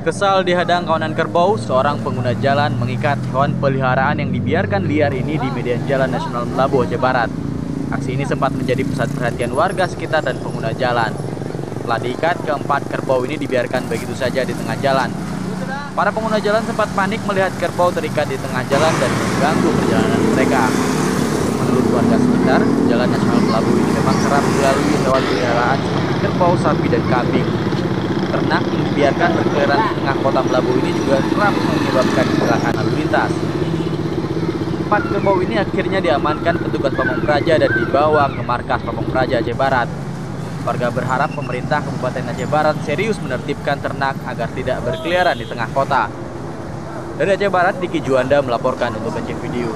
Kesal dihadang kawanan kerbau, seorang pengguna jalan mengikat hewan peliharaan yang dibiarkan liar ini di median Jalan Nasional Melabuh, Aceh Barat. Aksi ini sempat menjadi pusat perhatian warga sekitar dan pengguna jalan. Setelah diikat, keempat kerbau ini dibiarkan begitu saja di tengah jalan. Para pengguna jalan sempat panik melihat kerbau terikat di tengah jalan dan mengganggu perjalanan mereka. Menurut warga sekitar, Jalan Nasional Melabuh ini memang kerap dilalui hewan peliharaan seperti kerbau, sapi, dan kambing. Ternak yang dibiarkan berkeliaran di tengah kota Melabuh ini juga kerap menyebabkan kecelakaan lalu lintas. 4 kerbau ini akhirnya diamankan petugas Pamong Praja dan dibawa ke markas Pamong Praja Aceh Barat. Warga berharap pemerintah Kabupaten Aceh Barat serius menertibkan ternak agar tidak berkeliaran di tengah kota. Dari Aceh Barat, Diki Juanda melaporkan untuk Aceh Video.